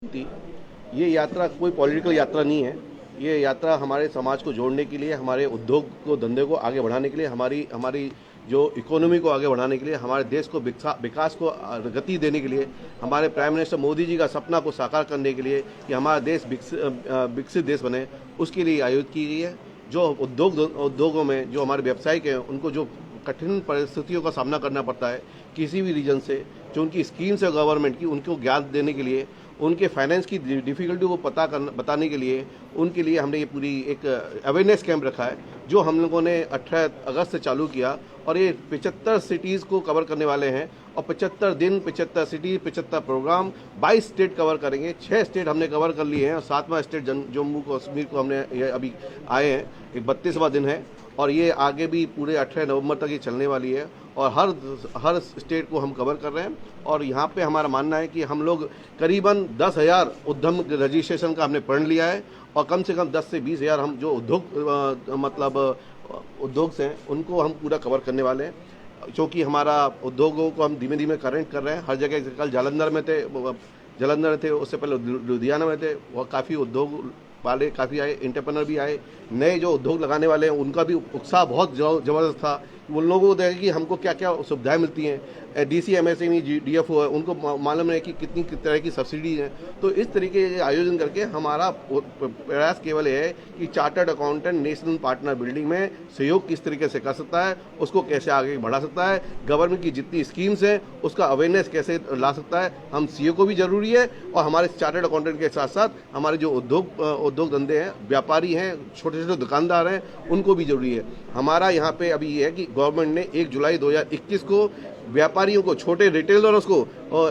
ये यात्रा कोई पॉलिटिकल यात्रा नहीं है। ये यात्रा हमारे समाज को जोड़ने के लिए, हमारे उद्योग को, धंधे को आगे बढ़ाने के लिए, हमारी जो इकोनॉमी को आगे बढ़ाने के लिए, हमारे देश को विकास को गति देने के लिए, हमारे प्राइम मिनिस्टर मोदी जी का सपना को साकार करने के लिए कि हमारा देश विकसित देश बने, उसके लिए आयोजित की गई है। जो उद्योगों में जो हमारे व्यवसायिक हैं, उनको जो कठिन परिस्थितियों का सामना करना पड़ता है किसी भी रीजन से, जो उनकी स्कीम्स है गवर्नमेंट की, उनको ज्ञान देने के लिए, उनके फाइनेंस की डिफ़िकल्टी को बताने के लिए, उनके लिए हमने ये पूरी एक अवेयरनेस कैंप रखा है, जो हम लोगों ने 18 अगस्त से चालू किया। और ये 75 सिटीज़ को कवर करने वाले हैं और 75 दिन, 75 सिटी, 75 प्रोग्राम, 22 स्टेट कवर करेंगे। 6 स्टेट हमने कवर कर लिए हैं और 7वां स्टेट जम्मू कश्मीर को हमने ये अभी आए हैं। एक 32वां दिन है और ये आगे भी पूरे 18 नवंबर तक ये चलने वाली है और हर स्टेट को हम कवर कर रहे हैं। और यहाँ पे हमारा मानना है कि हम लोग करीबन 10,000 उद्यम रजिस्ट्रेशन का हमने प्रण लिया है और कम से कम 10 से 20,000 हम जो उद्योग से हैं उनको हम पूरा कवर करने वाले हैं, क्योंकि हमारा उद्योगों को हम धीमे धीमे करेंट कर रहे हैं। हर जगह, कल जालंधर थे, उससे पहले लुधियाना में थे, वह काफ़ी उद्योग वाले काफ़ी आए, एंटरप्रेन्योर भी आए, नए जो उद्योग लगाने वाले हैं उनका भी उत्साह बहुत ज़बरदस्त था। उन लोगों को देखा कि हमको क्या क्या सुविधाएं मिलती हैं। डीसी, एमएसएमई, डीएफओ है, उनको मालूम है कि कितनी तरह की सब्सिडी है। तो इस तरीके के आयोजन करके हमारा प्रयास केवल ये है कि chartered accountant national partner building में सहयोग किस तरीके से कर सकता है, उसको कैसे आगे बढ़ा सकता है, गवर्नमेंट की जितनी स्कीम्स हैं उसका अवेयरनेस कैसे ला सकता है। हम सीए को भी जरूरी है और हमारे चार्टर्ड अकाउंटेंट के साथ साथ हमारे जो उद्योग धंधे हैं, व्यापारी हैं, छोटे छोटे दुकानदार हैं, उनको भी जरूरी है। हमारा यहाँ पे अभी ये है कि गवर्नमेंट ने 1 जुलाई 2021 को व्यापारियों को, छोटे रिटेलर्स को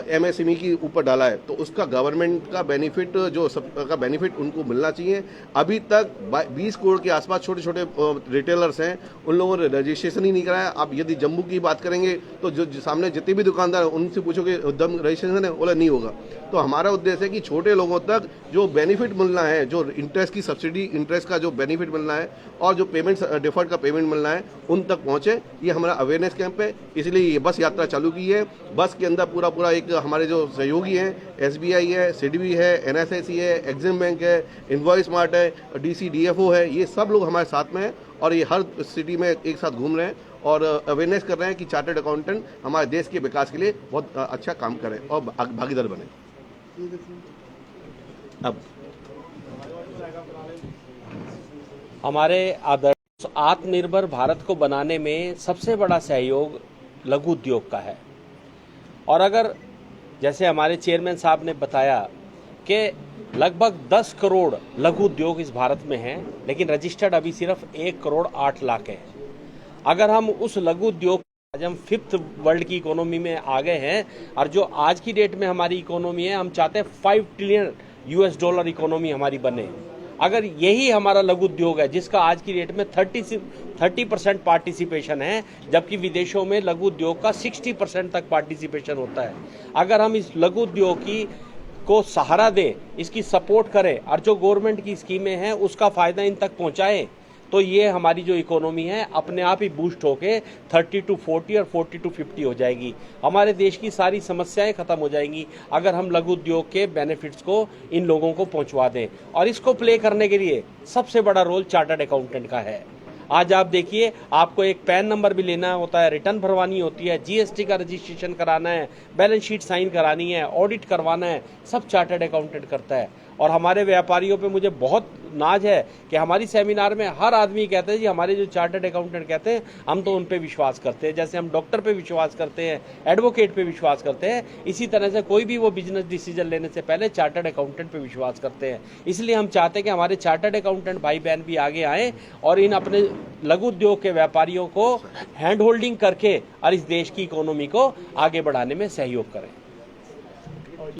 एमएसएमई के ऊपर डाला है, तो उसका गवर्नमेंट का बेनिफिट, जो सबका बेनिफिट उनको मिलना चाहिए। अभी तक 20 करोड़ के आसपास छोटे छोटे रिटेलर्स हैं, उन लोगों ने रजिस्ट्रेशन ही नहीं कराया। आप यदि जम्मू की बात करेंगे तो जो सामने जितने भी दुकानदार हैं उनसे पूछोगे उद्यम रजिस्ट्रेशन है, बोला नहीं होगा। तो हमारा उद्देश्य है कि छोटे लोगों तक जो बेनिफिट मिलना है, जो इंटरेस्ट की सब्सिडी, इंटरेस्ट का जो बेनिफिट मिलना है और जो पेमेंट डिफर्ड का पेमेंट मिलना है, उन तक पहुँचे। ये हमारा अवेयरनेस कैंप है, इसलिए ये बस यात्रा चालू की है। बस के अंदर पूरा एक हमारे जो सहयोगी हैं, एसबीआई है, सिडबी है, एनएसएसी है, एक्सिम बैंक है, इनवॉइस स्मार्ट है, डीसी, डीएफओ है, ये सब लोग हमारे साथ में हैं और ये हर सिटी में एक साथ घूम रहे हैं और अवेयरनेस कर रहे हैं कि चार्टर्ड अकाउंटेंट हमारे देश के विकास के लिए बहुत अच्छा काम करें और भागीदार बने। अब हमारे आदर्श आत्मनिर्भर भारत को बनाने में सबसे बड़ा सहयोग लघु उद्योग का है। और अगर जैसे हमारे चेयरमैन साहब ने बताया कि लगभग 10 करोड़ लघु उद्योग इस भारत में हैं, लेकिन रजिस्टर्ड अभी सिर्फ 1 करोड़ 8 लाख है। अगर हम उस लघु उद्योग, आज हम 5th वर्ल्ड की इकोनॉमी में आ गए हैं और जो आज की डेट में हमारी इकोनॉमी है, हम चाहते हैं 5 ट्रिलियन US$ इकोनॉमी हमारी बने। अगर यही हमारा लघु उद्योग है, जिसका आज की डेट में 30% पार्टिसिपेशन है, जबकि विदेशों में लघु उद्योग का 60% तक पार्टिसिपेशन होता है। अगर हम इस लघु उद्योग को सहारा दें, इसकी सपोर्ट करें और जो गवर्नमेंट की स्कीमें हैं उसका फायदा इन तक पहुंचाएं, तो ये हमारी जो इकोनॉमी है अपने आप ही बूस्ट होके 30 to 40 और 40 to 50 हो जाएगी। हमारे देश की सारी समस्याएं खत्म हो जाएंगी अगर हम लघु उद्योग के बेनिफिट्स को इन लोगों को पहुंचवा दें। और इसको प्ले करने के लिए सबसे बड़ा रोल चार्टर्ड अकाउंटेंट का है। आज आप देखिए, आपको एक पैन नंबर भी लेना होता है, रिटर्न भरवानी होती है, जीएसटी का रजिस्ट्रेशन कराना है, बैलेंस शीट साइन करानी है, ऑडिट करवाना है, सब चार्टर्ड अकाउंटेंट करता है। और हमारे व्यापारियों पे मुझे बहुत नाज है कि हमारी सेमिनार में हर आदमी कहते हैं जी हमारे जो चार्टर्ड अकाउंटेंट कहते हैं हम तो उन पे विश्वास करते हैं, जैसे हम डॉक्टर पे विश्वास करते हैं, एडवोकेट पे विश्वास करते हैं, इसी तरह से कोई भी वो बिजनेस डिसीजन लेने से पहले चार्टर्ड अकाउंटेंट पे विश्वास करते हैं। इसलिए हम चाहते हैं कि हमारे चार्टर्ड अकाउंटेंट भाई बहन भी आगे आएँ और इन अपने लघु उद्योग के व्यापारियों को हैंड होल्डिंग करके और इस देश की इकोनॉमी को आगे बढ़ाने में सहयोग करें।